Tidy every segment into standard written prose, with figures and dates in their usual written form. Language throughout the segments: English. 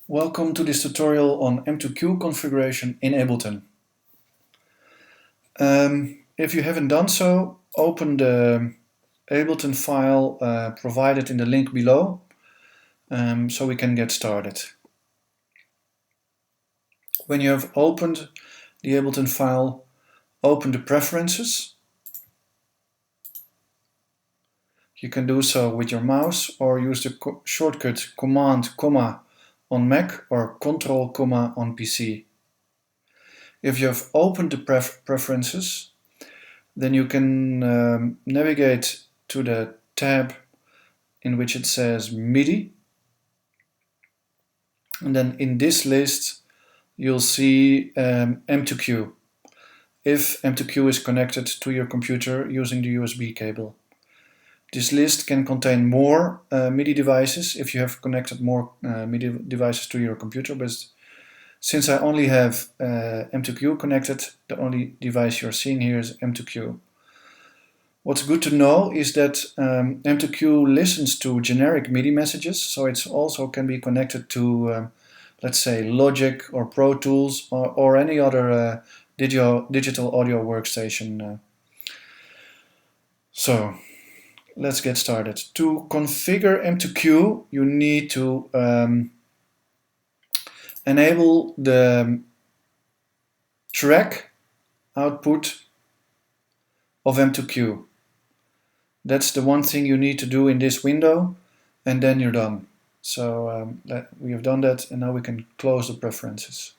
Welcome to this tutorial on M2Q configuration in Ableton. If you haven't done so, open the Ableton file provided in the link below so we can get started. When you have opened the Ableton file, open the Preferences. You can do so with your mouse or use the shortcut Command, on Mac or Control, on PC. If you have opened the preferences, then you can navigate to the tab in which it says MIDI. And then in this list, you'll see M2Q, if M2Q is connected to your computer using the USB cable. This list can contain more MIDI devices if you have connected more MIDI devices to your computer, but since I only have M2Q connected, the only device you're seeing here is M2Q. What's good to know is that M2Q listens to generic MIDI messages, so it also can be connected to, let's say, Logic or Pro Tools or any other digital audio workstation. So let's get started. To configure M2Q, you need to enable the track output of M2Q. That's the one thing you need to do in this window, and then you're done. So we have done that, and now we can close the preferences.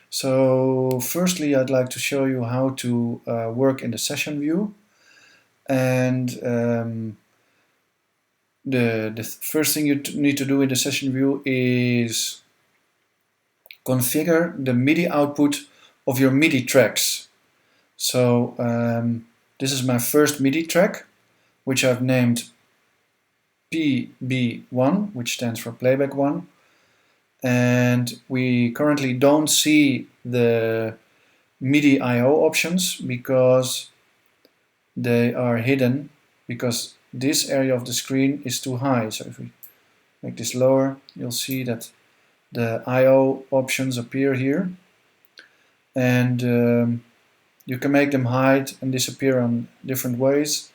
So firstly, I'd like to show you how to work in the session view. And the first thing you need to do in the session view is configure the MIDI output of your MIDI tracks. So this is my first MIDI track, which I've named PB1, which stands for playback 1. And we currently don't see the MIDI I/O options because they are hidden, because this area of the screen is too high. So if we make this lower, you'll see that the I/O options appear here. And you can make them hide and disappear on different ways.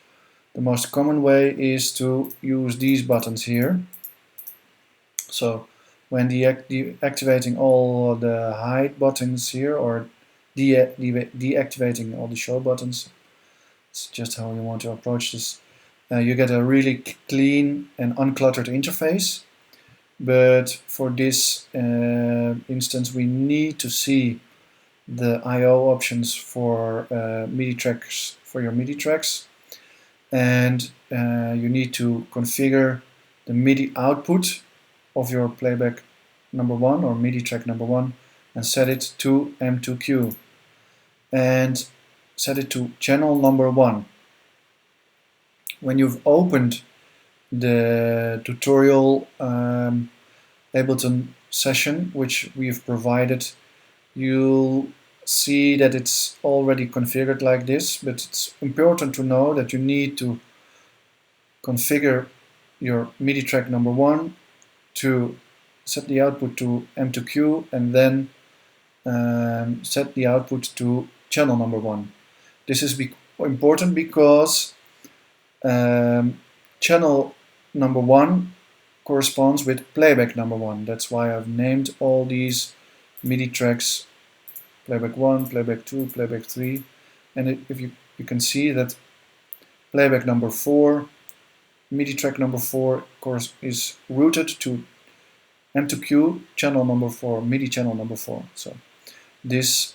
The most common way is to use these buttons here. So when deactivating all the hide buttons here, or deactivating all the show buttons, it's just how you want to approach this. You get a really clean and uncluttered interface. But for this instance, we need to see the I/O options for MIDI tracks, for your MIDI tracks, and you need to configure the MIDI output of your playback number 1 or MIDI track number 1 and set it to M2Q and set it to channel number 1. When you've opened the tutorial Ableton session which we've provided, you'll see that it's already configured like this, but it's important to know that you need to configure your MIDI track number 1 to set the output to M2Q and then set the output to channel number 1. This is important because channel number 1 corresponds with playback number 1. That's why I've named all these MIDI tracks playback 1, playback 2, playback 3, and if you can see that playback number 4, MIDI track number 4, of course, is routed to M2Q channel number 4, MIDI channel number 4. So this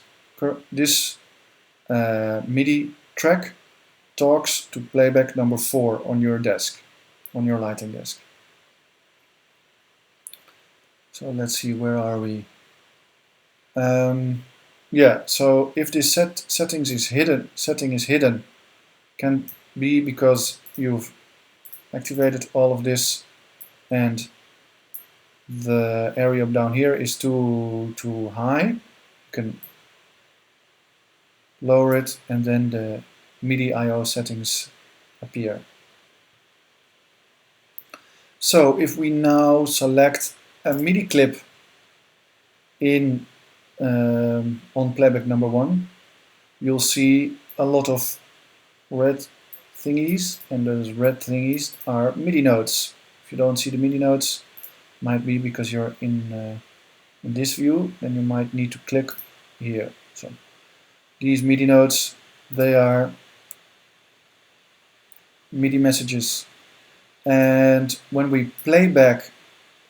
MIDI track talks to playback number 4 on your desk, on your lighting desk. So let's see, where are we? Yeah, so if this setting is hidden, can be because you've activated all of this and the area down here is too high. You can lower it and then the MIDI I/O settings appear. So if we now select a MIDI clip in on playback number 1, you'll see a lot of red thingies, and those red thingies are MIDI notes. If you don't see the MIDI notes, might be because you're in this view, then you might need to click here. So these MIDI notes, they are MIDI messages, and when we play back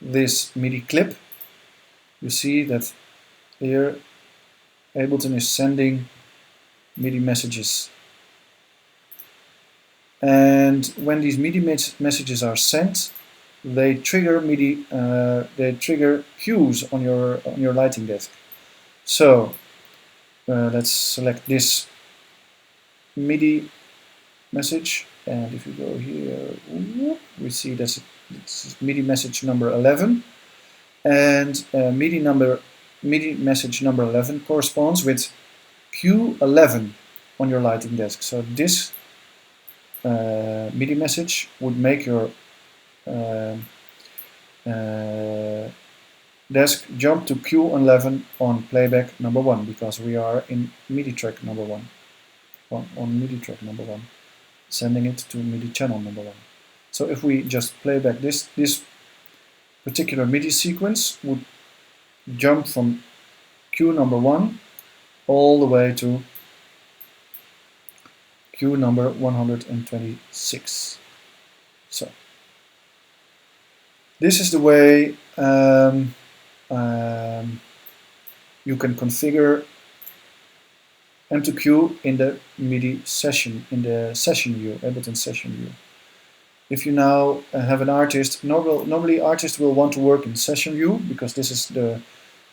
this MIDI clip, you see that here Ableton is sending MIDI messages, and when these MIDI messages are sent, they trigger MIDI, they trigger cues on your lighting desk. So let's select this MIDI message, and if you go here, we see this is MIDI message number 11, and MIDI message number 11 corresponds with Q11 on your lighting desk. So this MIDI message would make your desk jump to Q11 on playback number 1, because we are in MIDI track number 1, on MIDI track number 1, sending it to MIDI channel number 1. So if we just play back this particular MIDI sequence would jump from Q number 1 all the way to Q number 126. So this is the way you can configure M2Q in the MIDI session, in the session view, Ableton session view. If you now have an artist, normally artists will want to work in session view, because this is the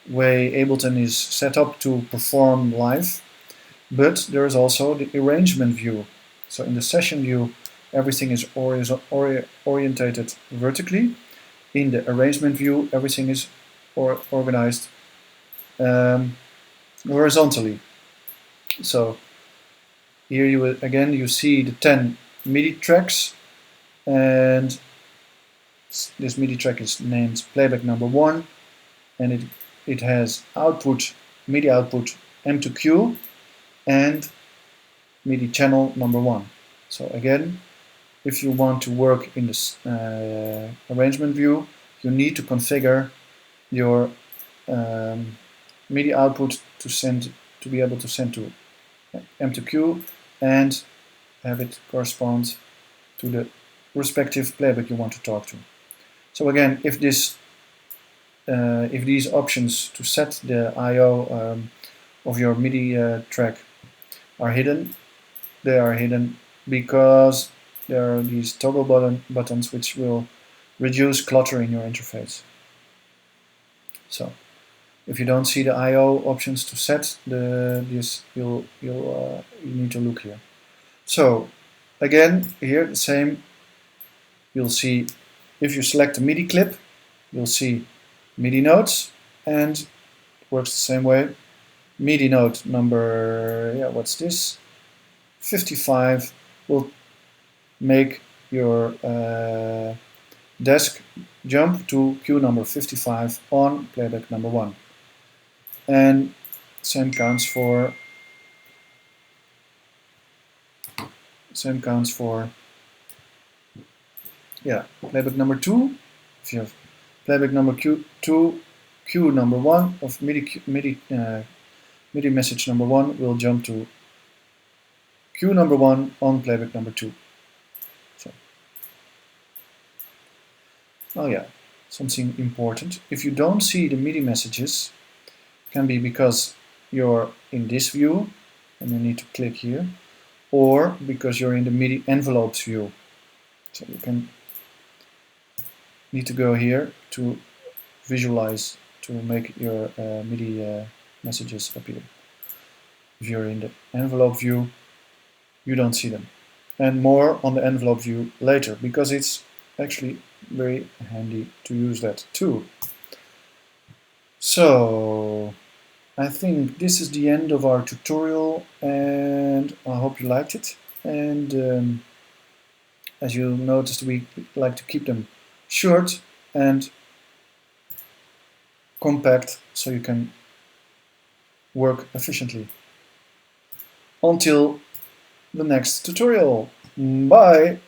way Ableton is set up to perform live. But there is also the arrangement view. So in the session view, everything is orientated vertically. In the arrangement view, everything is organized horizontally. So here you will, again, you see the 10 MIDI tracks, and this MIDI track is named playback number 1, and it has output, MIDI output M2Q and MIDI channel number 1. So again, if you want to work in this arrangement view, you need to configure your MIDI output to be able to send to M2Q and have it correspond to the respective playback you want to talk to. So again, if these options to set the I/O of your MIDI track are hidden, they are hidden because there are these toggle buttons which will reduce clutter in your interface. So if you don't see the I/O options to set this, you need to look here. So again, here the same. You'll see, if you select the MIDI clip, you'll see MIDI notes, and it works the same way. MIDI note number, what's this? 55 will make your desk jump to Q number 55 on playback number 1. And same counts for playback number 2. If you have playback number Q2, Q number 1 of MIDI message number 1 will jump to Q number 1 on playback number 2. So, oh yeah, something important. If you don't see the MIDI messages, it can be because you're in this view and you need to click here, or because you're in the MIDI envelopes view. So you can need to go here to visualize, to make your MIDI messages appear. If you're in the envelope view, you don't see them. And more on the envelope view later, because it's actually very handy to use that too. So I think this is the end of our tutorial, and I hope you liked it. And as you noticed, we like to keep them short and compact so you can work efficiently. Until the next tutorial. Bye!